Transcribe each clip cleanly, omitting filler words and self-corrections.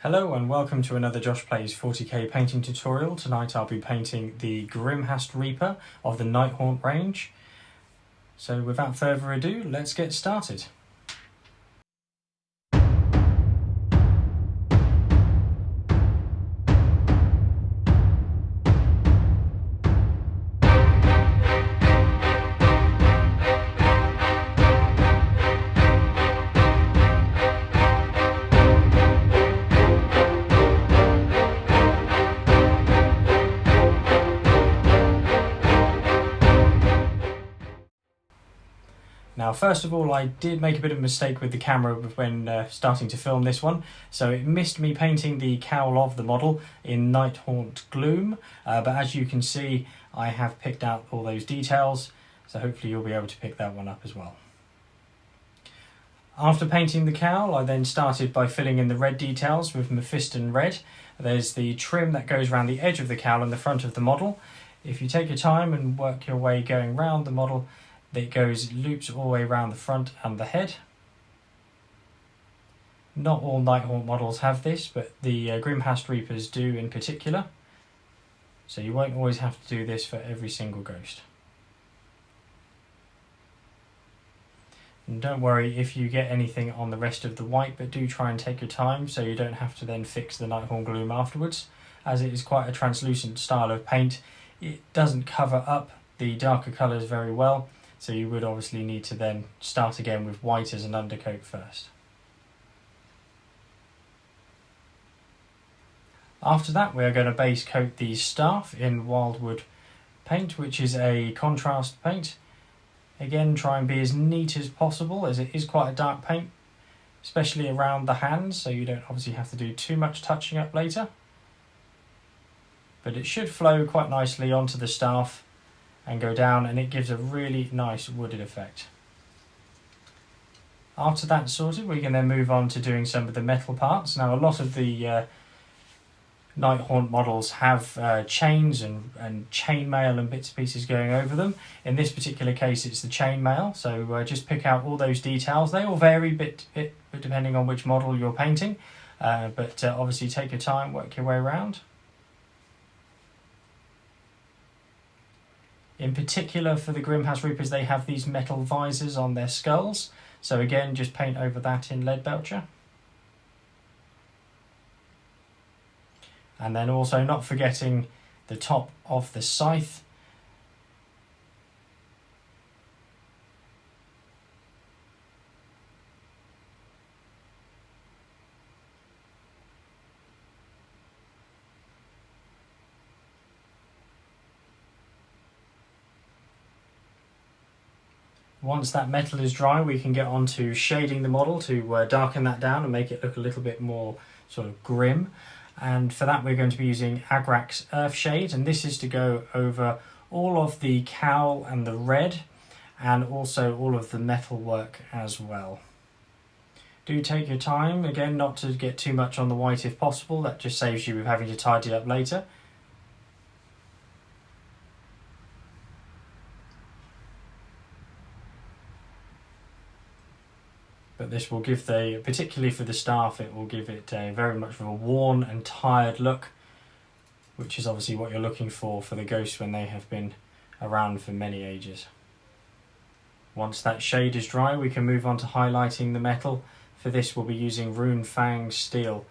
Hello and welcome to another Josh Plays 40k painting tutorial. Tonight I'll be painting the Grimghast Reaper of the Nighthaunt range. So without further ado, let's get started. Now, first of all, I did make a bit of a mistake with the camera when starting to film this one, so it missed me painting the cowl of the model in Nighthaunt Gloom, but as you can see, I have picked out all those details, so hopefully you'll be able to pick that one up as well. After painting the cowl, I then started by filling in the red details with Mephiston Red. There's the trim that goes around the edge of the cowl and the front of the model. If you take your time and work your way going round the model, it loops all the way around the front and the head. Not all Nighthaunt models have this, but the Grimghast Reapers do in particular. So you won't always have to do this for every single ghost. And don't worry if you get anything on the rest of the white, but do try and take your time so you don't have to then fix the Nighthaunt Gloom afterwards. As it is quite a translucent style of paint, it doesn't cover up the darker colours very well. So you would obviously need to then start again with white as an undercoat first. After that, we are going to base coat the staff in Wildwood paint, which is a contrast paint. Again, try and be as neat as possible, as it is quite a dark paint, especially around the hands, so you don't obviously have to do too much touching up later. But it should flow quite nicely onto the staff and go down, and it gives a really nice wooded effect. After that's sorted, we can then move on to doing some of the metal parts. Now, a lot of the Nighthaunt models have chains and chainmail and bits and pieces going over them. In this particular case, it's the chainmail, so just pick out all those details. They all vary bit depending on which model you're painting, but obviously take your time, work your way around. In particular for the Grimghast Reapers, they have these metal visors on their skulls. So again, just paint over that in Leadbelcher. And then also not forgetting the top of the scythe. Once that metal is dry, we can get on to shading the model to darken that down and make it look a little bit more sort of grim. And for that, we're going to be using Agrak's Earth Shade, and this is to go over all of the cowl and the red, and also all of the metal work as well. Do take your time, again, not to get too much on the white if possible. That just saves you with having to tidy it up later. But this will give particularly for the staff, it will give it very much of a worn and tired look, which is obviously what you're looking for the ghosts when they have been around for many ages. Once that shade is dry, we can move on to highlighting the metal. For this, we'll be using Rune Fang Steel.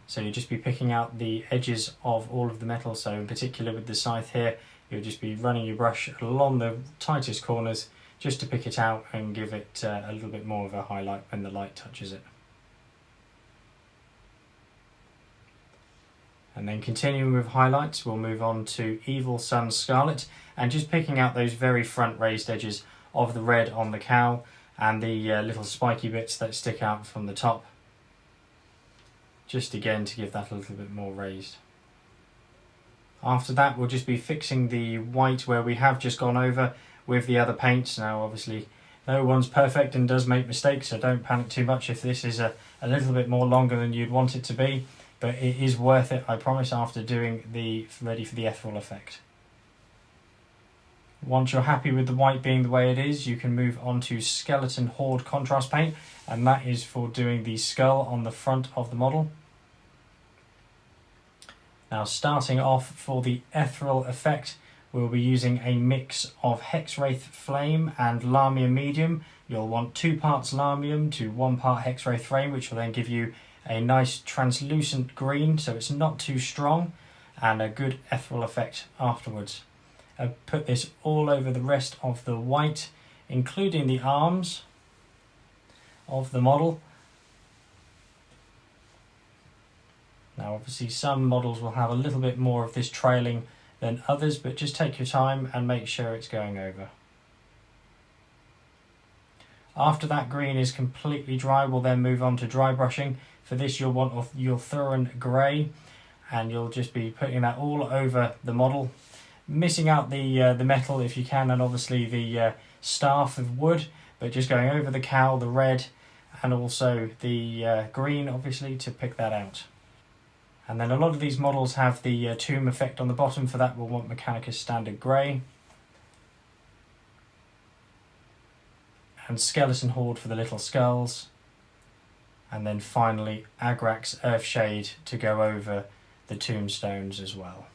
So you'll just be picking out the edges of all of the metal. So in particular with the scythe here, you'll just be running your brush along the tightest corners, just to pick it out and give it a little bit more of a highlight when the light touches it. And then continuing with highlights, we'll move on to Evil Sun Scarlet, and just picking out those very front raised edges of the red on the cowl and the little spiky bits that stick out from the top, just again to give that a little bit more raised. After that, we'll just be fixing the white where we have just gone over with the other paints. Now obviously no one's perfect and does make mistakes, so don't panic too much if this is a little bit more longer than you'd want it to be, but it is worth it, I promise, after doing ready for the ethereal effect. Once you're happy with the white being the way it is, you can move on to Skeleton Horde contrast paint, and that is for doing the skull on the front of the model. Now, starting off for the ethereal effect, we'll be using a mix of Hexwraith Flame and Larmium Medium. You'll want 2 parts Larmium to 1 part Hexwraith Flame, which will then give you a nice translucent green, so it's not too strong, and a good ethereal effect afterwards. I put this all over the rest of the white, including the arms of the model. Now obviously some models will have a little bit more of this trailing than others, but just take your time and make sure it's going over. After that green is completely dry, we'll then move on to dry brushing. For this you'll want your Thurin Grey, and you'll just be putting that all over the model, missing out the metal if you can, and obviously the staff of wood, but just going over the cowl, the red, and also the green obviously to pick that out. And then a lot of these models have the tomb effect on the bottom. For that we'll want Mechanicus Standard Grey. And Skeleton Horde for the little skulls. And then finally Agrax Earthshade to go over the tombstones as well.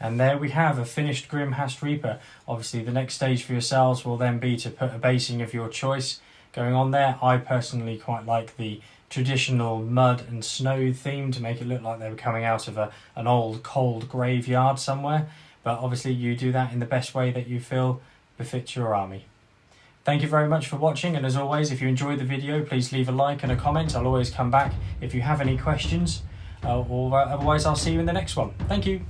And there we have a finished Grimghast Reaper. Obviously the next stage for yourselves will then be to put a basing of your choice going on there. I personally quite like the traditional mud and snow theme to make it look like they were coming out of an old cold graveyard somewhere, but obviously you do that in the best way that you feel befits your army. Thank you very much for watching, and as always, if you enjoyed the video, please leave a like and a comment. I'll always come back if you have any questions, or otherwise I'll see you in the next one. Thank you.